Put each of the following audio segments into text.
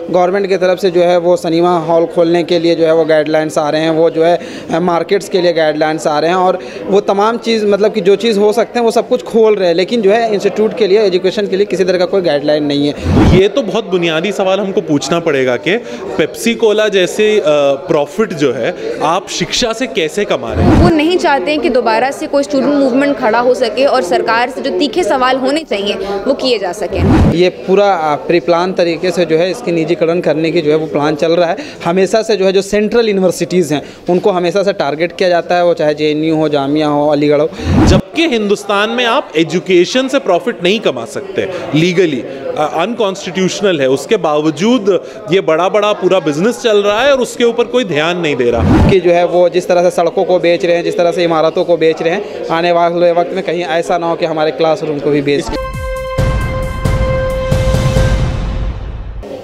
Government की तरफ से जो है वो सिनेमा हॉल खोलने के लिए जो है वो गाइडलाइंस आ रहे हैं, वो जो है मार्केट्स के लिए गाइडलाइंस आ रहे हैं, और वो तमाम चीज़ मतलब कि जो चीज़ हो सकते हैं वो सब कुछ खोल रहे हैं, लेकिन जो है इंस्टीट्यूट के लिए, एजुकेशन के लिए किसी तरह का कोई गाइडलाइन नहीं है। ये तो बहुत बुनियादी सवाल हमको पूछना पड़ेगा कि पेप्सी कोला जैसे प्रॉफिट जो है आप शिक्षा से कैसे कमा रहे हैं। वो नहीं चाहते हैं कि दोबारा से कोई स्टूडेंट मूवमेंट खड़ा हो सके और सरकार से जो तीखे सवाल होने चाहिए वो किए जा सकें। ये पूरा प्री प्लान तरीके से जो है इसकी निजीकरण करने की जो है वो प्लान चल रहा है। हमेशा से जो है जो सेंट्रल यूनिवर्सिटीज़ हैं उनको हमेशा से टारगेट किया जाता है, वो चाहे JNU हो, जामिया हो, अलीगढ़ हो। जबकि हिंदुस्तान में आप एजुकेशन से प्रॉफिट नहीं कमा सकते, लीगली अनकॉन्स्टिट्यूशनल है, उसके बावजूद ये बड़ा बड़ा पूरा बिजनेस चल रहा है और उसके ऊपर कोई ध्यान नहीं दे रहा कि जो है वो जिस तरह से सड़कों को बेच रहे हैं, जिस तरह से इमारतों को बेच रहे हैं, आने वाले वक्त में कहीं ऐसा ना हो कि हमारे क्लासरूम को भी बेच।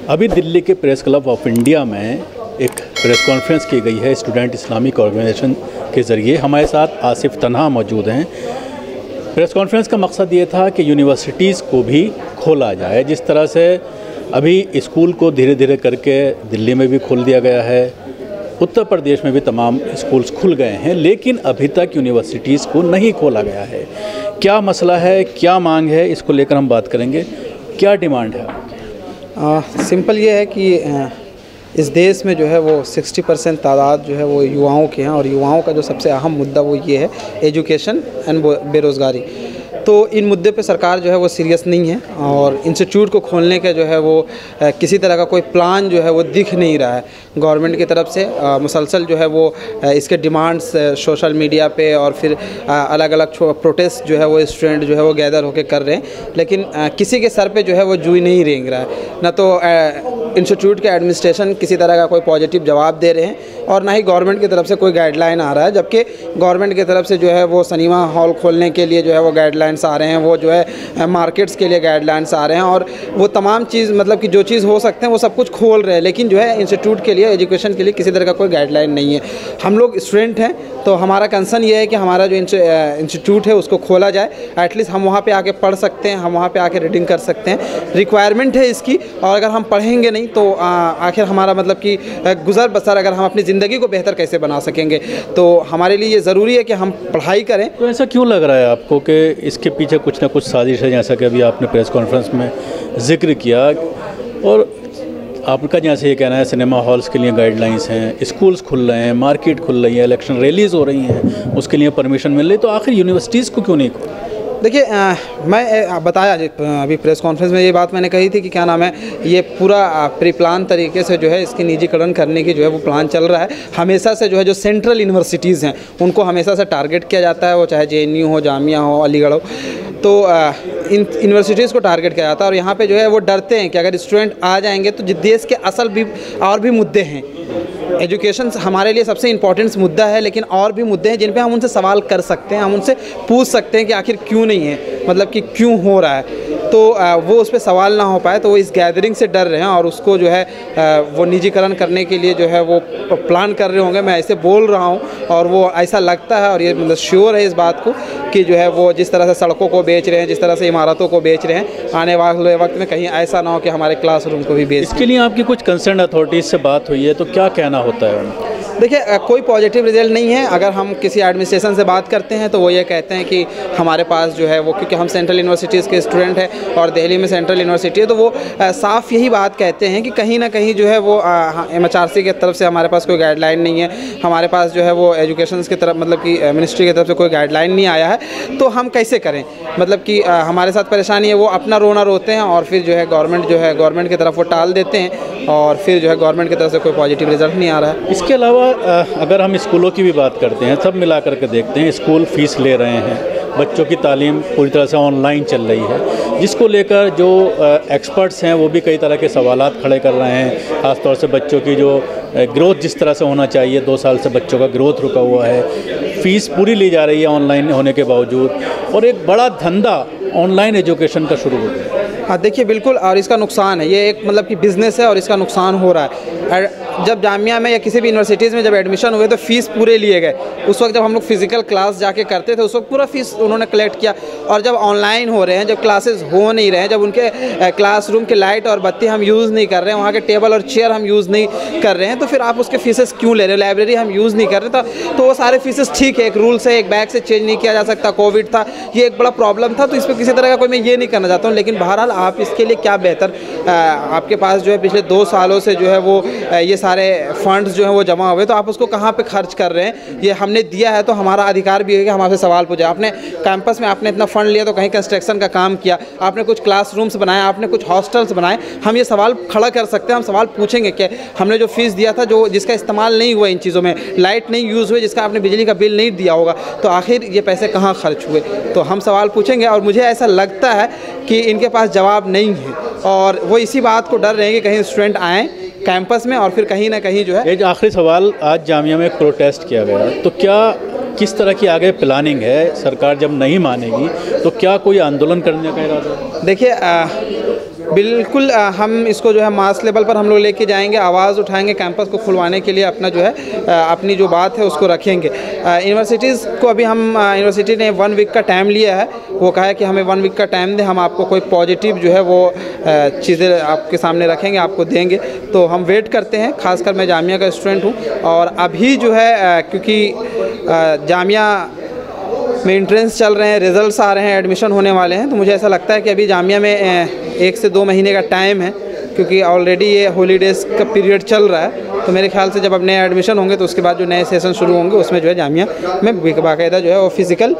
अभी दिल्ली के प्रेस क्लब ऑफ इंडिया में एक प्रेस कॉन्फ्रेंस की गई है स्टूडेंट इस्लामिक ऑर्गेनाइजेशन के ज़रिए। हमारे साथ आसिफ तन्हा मौजूद हैं। प्रेस कॉन्फ्रेंस का मकसद ये था कि यूनिवर्सिटीज़ को भी खोला जाए। जिस तरह से अभी स्कूल को धीरे धीरे करके दिल्ली में भी खोल दिया गया है, उत्तर प्रदेश में भी तमाम स्कूल्स खुल गए हैं, लेकिन अभी तक यूनिवर्सिटीज़ को नहीं खोला गया है। क्या मसला है, क्या मांग है, इसको लेकर हम बात करेंगे। क्या डिमांड है? सिंपल ये है कि इस देश में जो है वो 60% तादाद जो है वो युवाओं के हैं, और युवाओं का जो सबसे अहम मुद्दा वो ये है एजुकेशन एंड बेरोज़गारी। तो इन मुद्दे पे सरकार जो है वो सीरियस नहीं है, और इंस्टीट्यूट को खोलने का जो है वो किसी तरह का कोई प्लान जो है वो दिख नहीं रहा है गवर्नमेंट की तरफ से। मुसलसल जो है वो इसके डिमांड्स सोशल मीडिया पे और फिर अलग अलग प्रोटेस्ट जो है वो स्टूडेंट जो है वो गैदर होकर कर रहे हैं, लेकिन किसी के सर पे जो है वो जूई नहीं रेंग रहा है। ना तो इंस्टीट्यूट के एडमिनिस्ट्रेशन किसी तरह का कोई पॉजिटिव जवाब दे रहे हैं, और ना ही गवर्नमेंट की तरफ से कोई गाइडलाइन आ रहा है। जबकि गवर्नमेंट की तरफ से जो है वो सिनेमा हॉल खोलने के लिए जो है वो गाइडलाइंस आ रहे हैं, वो जो है मार्केट्स के लिए गाइडलाइंस आ रहे हैं, और वो तमाम चीज़ मतलब कि जो चीज़ हो सकते हैं वो सब कुछ खोल रहे हैं, लेकिन जो है इंस्टीट्यूट के लिए, एजुकेशन के लिए किसी तरह का कोई गाइडलाइन नहीं है। हम लोग स्टूडेंट हैं, तो हमारा कंसर्न ये है कि हमारा जो इंस्टीट्यूट है उसको खोला जाए। एटलीस्ट हम वहाँ पे आके पढ़ सकते हैं, हम वहाँ पे आके रीडिंग कर सकते हैं, रिक्वायरमेंट है इसकी। और अगर हम पढ़ेंगे नहीं तो आखिर हमारा मतलब कि गुजर बसर, अगर हम अपनी ज़िंदगी को बेहतर कैसे बना सकेंगे। तो हमारे लिए ये ज़रूरी है कि हम पढ़ाई करें। तो ऐसा क्यों लग रहा है आपको कि इसके पीछे कुछ ना कुछ साजिश है, जैसा कि अभी आपने प्रेस कॉन्फ्रेंस में जिक्र किया, और आपका जैसे ये कहना है सिनेमा हॉल्स के लिए गाइडलाइंस हैं, स्कूल्स खुल रहे हैं, मार्केट खुल रही है, इलेक्शन रैलीज़ हो रही हैं, उसके लिए परमिशन मिल रही, तो आखिर यूनिवर्सिटीज़ को क्यों नहीं खोला? देखिए, मैं बताया अभी प्रेस कॉन्फ्रेंस में ये बात मैंने कही थी कि क्या नाम है, ये पूरा प्री प्लान तरीके से जो है इसकी निजीकरण करने की जो है वो प्लान चल रहा है। हमेशा से जो है जो सेंट्रल यूनिवर्सिटीज़ हैं उनको हमेशा से टारगेट किया जाता है, वो चाहे JNU हो, जामिया हो, अलीगढ़ हो। तो इन यूनिवर्सिटीज़ को टारगेट किया जाता है, और यहाँ पे जो है वो डरते हैं कि अगर स्टूडेंट आ जाएंगे तो देश के असल भी और भी मुद्दे हैं। एजुकेशन हमारे लिए सबसे इम्पोर्टेंट मुद्दा है, लेकिन और भी मुद्दे हैं जिन पे हम उनसे सवाल कर सकते हैं, हम उनसे पूछ सकते हैं कि आखिर क्यों नहीं है, मतलब कि क्यों हो रहा है। तो वो उस पर सवाल ना हो पाए, तो वो इस गैदरिंग से डर रहे हैं, और उसको जो है वो निजीकरण करने के लिए जो है वो प्लान कर रहे होंगे। मैं ऐसे बोल रहा हूँ, और वो ऐसा लगता है, और ये मतलब श्योर है इस बात को कि जो है वो जिस तरह से सड़कों को बेच रहे हैं, जिस तरह से इमारतों को बेच रहे हैं, आने वाले वक्त में कहीं ऐसा ना हो कि हमारे क्लासरूम को भी बेच। इसके लिए आपकी कुछ कंसर्न अथॉरिटीज़ से बात हुई है, तो क्या कहना होता है? देखिए, कोई पॉजिटिव रिजल्ट नहीं है। अगर हम किसी एडमिनिस्ट्रेशन से बात करते हैं तो वो ये कहते हैं कि हमारे पास जो है वो, क्योंकि हम सेंट्रल यूनिवर्सिटीज़ के स्टूडेंट हैं और दिल्ली में सेंट्रल यूनिवर्सिटी है, तो वो साफ़ यही बात कहते हैं कि कहीं ना कहीं जो है वो MHRC की तरफ से हमारे पास कोई गाइडलाइन नहीं है, हमारे पास जो है वो एजुकेशन की तरफ मतलब कि मिनिस्ट्री की तरफ से कोई गाइडलाइन नहीं आया है, तो हम कैसे करें। मतलब कि हमारे साथ परेशानी है, वो अपना रोना रोते हैं, और फिर जो है गवर्नमेंट की तरफ वो टाल देते हैं, और फिर जो है गवर्नमेंट की तरफ से कोई पॉजिटिव रिजल्ट नहीं आ रहा है। इसके अलावा अगर हम स्कूलों की भी बात करते हैं, सब मिला करके देखते हैं, स्कूल फ़ीस ले रहे हैं, बच्चों की तालीम पूरी तरह से ऑनलाइन चल रही है, जिसको लेकर जो एक्सपर्ट्स हैं वो भी कई तरह के सवालात खड़े कर रहे हैं। ख़ास तौर से बच्चों की जो ग्रोथ जिस तरह से होना चाहिए, 2 साल से बच्चों का ग्रोथ रुका हुआ है, फ़ीस पूरी ली जा रही है ऑनलाइन होने के बावजूद, और एक बड़ा धंधा ऑनलाइन एजुकेशन का शुरू हो गया। हाँ देखिए बिल्कुल, और इसका नुकसान है, ये एक मतलब कि बिज़नेस है और इसका नुकसान हो रहा है। जब जामिया में या किसी भी यूनिवर्सिटीज़ में जब एडमिशन हुए तो फ़ीस पूरे लिए गए। उस वक्त जब हम लोग फिज़िकल क्लास जाके करते थे उस वक्त पूरा फ़ीस उन्होंने कलेक्ट किया, और जब ऑनलाइन हो रहे हैं, जब क्लासेस हो नहीं रहे हैं, जब उनके क्लासरूम के लाइट और बत्ती हम यूज़ नहीं कर रहे हैं, वहाँ के टेबल और चेयर हम यूज़ नहीं कर रहे हैं, तो फिर आप उसके फ़ीसेस क्यों ले रहे हो? लाइब्रेरी हम यूज़ नहीं कर रहे तो वो सारे फ़ीसेस ठीक है, एक रूल्स है, एक बैग से चेंज नहीं किया जा सकता, कोविड था, ये एक बड़ा प्रॉब्लम था, तो इस पर किसी तरह का कोई मैं ये नहीं करना चाहता हूँ। लेकिन बहरहाल आप इसके लिए क्या बेहतर, आपके पास जो है पिछले 2 सालों से जो है वो ये सारे फंड्स जो हैं वो जमा हुए, तो आप उसको कहाँ पे खर्च कर रहे हैं? ये हमने दिया है तो हमारा अधिकार भी है कि हम आपसे सवाल पूछे। आपने कैंपस में आपने इतना फ़ंड लिया तो कहीं कंस्ट्रक्शन का काम किया, आपने कुछ क्लासरूम्स बनाए, आपने कुछ हॉस्टल्स बनाए, हम ये सवाल खड़ा कर सकते हैं, हम सवाल पूछेंगे कि हमने जो फीस दिया था, जो जिसका इस्तेमाल नहीं हुआ इन चीज़ों में, लाइट नहीं यूज़ हुई, जिसका आपने बिजली का बिल नहीं दिया होगा, तो आखिर ये पैसे कहाँ खर्च हुए? तो हम सवाल पूछेंगे। और मुझे ऐसा लगता है कि इनके पास जवाब नहीं है, और वो इसी बात को डर रहे हैं कि कहीं स्टूडेंट आएँ कैंपस में और फिर कहीं ना कहीं जो है। एक आखिरी सवाल, आज जामिया में प्रोटेस्ट किया गया, तो क्या किस तरह की आगे प्लानिंग है? सरकार जब नहीं मानेगी तो क्या कोई आंदोलन करने का इरादा है? देखिए बिल्कुल, हम इसको जो है मास लेवल पर हम लोग लेके जाएंगे, आवाज़ उठाएंगे, कैंपस को खुलवाने के लिए अपना जो है अपनी जो बात है उसको रखेंगे। यूनिवर्सिटीज़ को अभी हम यूनिवर्सिटी ने 1 वीक का टाइम लिया है, वो कहा है कि हमें 1 वीक का टाइम दें, हम आपको कोई पॉजिटिव जो है वो चीज़ें आपके सामने रखेंगे, आपको देंगे। तो हम वेट करते हैं, खासकर मैं जामिया का स्टूडेंट हूँ, और अभी जो है क्योंकि जामिया में एंट्रेंस चल रहे हैं, रिज़ल्ट्स आ रहे हैं, एडमिशन होने वाले हैं, तो मुझे ऐसा लगता है कि अभी जामिया में 1 से 2 महीने का टाइम है, क्योंकि ऑलरेडी ये हॉलीडेज़ का पीरियड चल रहा है। तो मेरे ख्याल से जब अब नए एडमिशन होंगे तो उसके बाद जो नए सेशन शुरू होंगे उसमें जो है जामिया में बाकायदा जो है वो फिज़िकल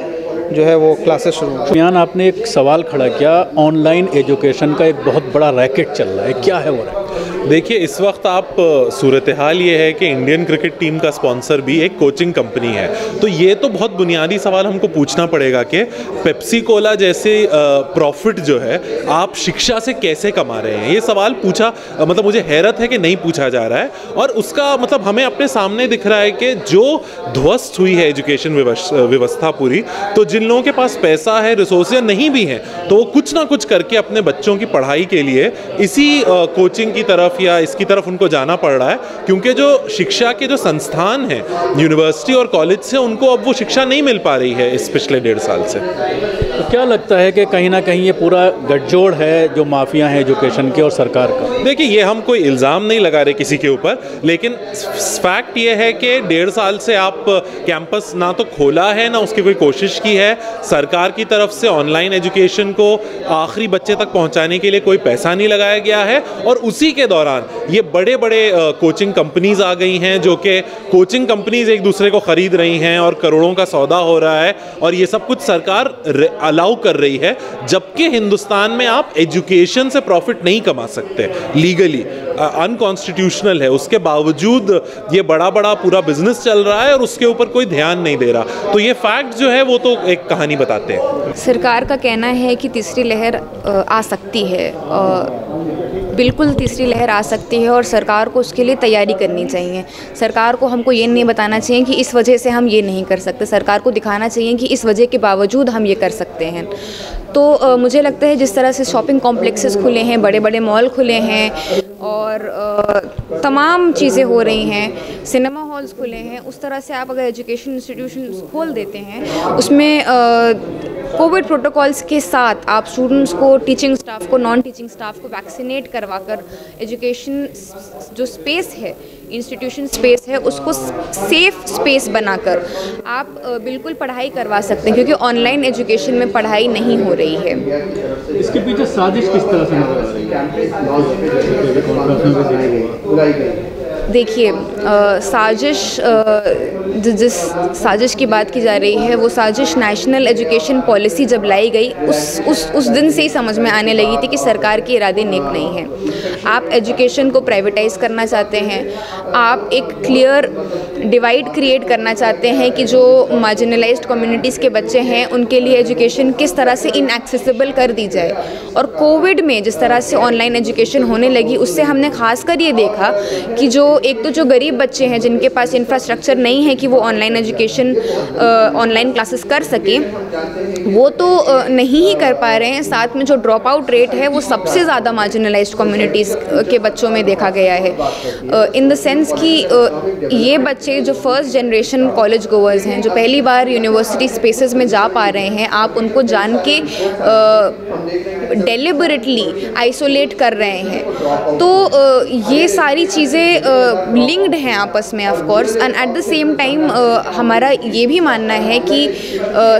जो है वो क्लासेस शुरू होंगे। मियान, आपने एक सवाल खड़ा किया, ऑनलाइन एजुकेशन का एक बहुत बड़ा रैकेट चल रहा है, क्या है वो रैकेट? देखिए, इस वक्त आप सूरत हाल ये है कि इंडियन क्रिकेट टीम का स्पॉन्सर भी एक कोचिंग कंपनी है। तो ये तो बहुत बुनियादी सवाल हमको पूछना पड़ेगा कि पेप्सी कोला जैसे प्रॉफिट जो है आप शिक्षा से कैसे कमा रहे हैं? ये सवाल पूछा, मतलब मुझे हैरत है कि नहीं पूछा जा रहा है। और उसका मतलब हमें अपने सामने दिख रहा है कि जो ध्वस्त हुई है एजुकेशन व्यवस्था पूरी, तो जिन लोगों के पास पैसा है, रिसोर्सेज नहीं भी हैं, तो वो कुछ ना कुछ करके अपने बच्चों की पढ़ाई के लिए इसी कोचिंग की तरफ या इसकी तरफ उनको जाना पड़ रहा है। क्योंकि जो शिक्षा के जो संस्थान हैं, यूनिवर्सिटी और कॉलेज से, उनको अब वो शिक्षा नहीं मिल पा रही है इस पिछले 1.5 साल से। तो क्या लगता है कि कहीं ना कहीं ये पूरा गठजोड़ है जो माफिया है एजुकेशन के और सरकार का? देखिए, ये हम कोई इल्ज़ाम नहीं लगा रहे किसी के ऊपर, लेकिन फैक्ट ये है कि 1.5 साल से आप कैंपस ना तो खोला है, ना उसकी कोई कोशिश की है। सरकार की तरफ से ऑनलाइन एजुकेशन को आखिरी बच्चे तक पहुंचाने के लिए कोई पैसा नहीं लगाया गया है, और उसी के दौरान ये बड़े बड़े कोचिंग कंपनीज आ गई हैं, जो कि कोचिंग कंपनीज एक दूसरे को ख़रीद रही हैं और करोड़ों का सौदा हो रहा है, और ये सब कुछ सरकार अलाउ कर रही है। जबकि हिंदुस्तान में आप एजुकेशन से प्रॉफिट नहीं कमा सकते, लीगली अनकॉन्स्टिट्यूशनल है, उसके बावजूद ये बड़ा बड़ा पूरा बिजनेस चल रहा है और उसके ऊपर कोई ध्यान नहीं दे रहा। तो ये फैक्ट जो है वो तो एक कहानी बताते हैं। सरकार का कहना है कि तीसरी लहर आ सकती है, बिल्कुल तीसरी लहर आ सकती है, और सरकार को उसके लिए तैयारी करनी चाहिए। सरकार को हमको ये नहीं बताना चाहिए कि इस वजह से हम ये नहीं कर सकते, सरकार को दिखाना चाहिए कि इस वजह के बावजूद हम ये कर सकते हैं। तो मुझे लगता है जिस तरह से शॉपिंग कॉम्प्लेक्सेस खुले हैं, बड़े बड़े मॉल खुले हैं, और तमाम चीज़ें हो रही हैं, सिनेमा हॉल्स खुले हैं, उस तरह से आप अगर एजुकेशन इंस्टीट्यूशन खोल देते हैं, उसमें कोविड प्रोटोकॉल्स के साथ आप स्टूडेंट्स को, टीचिंग स्टाफ को, नॉन टीचिंग स्टाफ को वैक्सीनेट करवाकर एजुकेशन जो स्पेस है, इंस्टीट्यूशन स्पेस है, उसको सेफ स्पेस बनाकर आप बिल्कुल पढ़ाई करवा सकते हैं, क्योंकि ऑनलाइन एजुकेशन में पढ़ाई नहीं हो रही है। इसके पीछे साजिश किस तरह से नजर आ रही है? देखिए, साजिश, जिस साजिश की बात की जा रही है, वो साजिश नेशनल एजुकेशन पॉलिसी जब लाई गई उस दिन से ही समझ में आने लगी थी कि सरकार के इरादे नेक नहीं हैं। आप एजुकेशन को प्राइवेटाइज़ करना चाहते हैं, आप एक क्लियर डिवाइड क्रिएट करना चाहते हैं कि जो मार्जिनलाइज्ड कम्युनिटीज़ के बच्चे हैं उनके लिए एजुकेशन किस तरह से इनएक्सेसिबल कर दी जाए। और कोविड में जिस तरह से ऑनलाइन एजुकेशन होने लगी, उससे हमने खासकर ये देखा कि एक तो जो गरीब बच्चे हैं जिनके पास इंफ्रास्ट्रक्चर नहीं है कि वो ऑनलाइन एजुकेशन, ऑनलाइन क्लासेस कर सकें, वो तो नहीं ही कर पा रहे हैं। साथ में जो ड्रॉप आउट रेट है वो सबसे ज़्यादा मार्जिनलाइज्ड कम्युनिटीज़ के बच्चों में देखा गया है, इन द सेंस कि ये बच्चे जो फर्स्ट जनरेशन कॉलेज गोवर्स हैं, जो पहली बार यूनिवर्सिटी स्पेसेस में जा पा रहे हैं, आप उनको जान के डेलिबरेटली आइसोलेट कर रहे हैं। तो ये सारी चीज़ें लिंक्ड हैं आपस में of course, and at the same time हमारा ये भी मानना है कि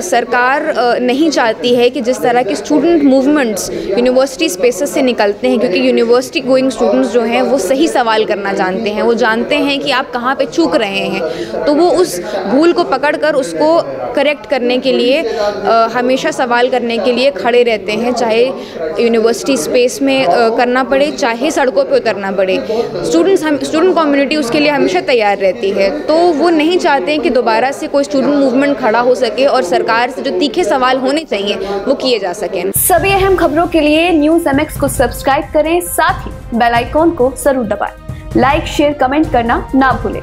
सरकार नहीं चाहती है कि जिस तरह के स्टूडेंट मूवमेंट्स यूनिवर्सिटी स्पेसेस से निकलते हैं, क्योंकि यूनिवर्सिटी गोइंग स्टूडेंट्स जो हैं वो सही सवाल करना जानते हैं, वो जानते हैं कि आप कहाँ पे चूक रहे हैं, तो वो उस भूल को पकड़कर उसको करेक्ट करने के लिए हमेशा सवाल करने के लिए खड़े रहते हैं, चाहे यूनिवर्सिटी स्पेस में करना पड़े, चाहे सड़कों पे उतरना पड़े। स्टूडेंट कम्युनिटी उसके लिए हमेशा तैयार रहती है। तो वो नहीं चाहते हैं कि दोबारा से कोई स्टूडेंट मूवमेंट खड़ा हो सके और सरकार से जो तीखे सवाल होने चाहिए वो किए जा सकें। सभी अहम खबरों के लिए न्यूज़ MX को सब्सक्राइब करें, साथ ही बेल आइकॉन को जरूर दबाएं। लाइक, शेयर, कमेंट करना ना भूलें।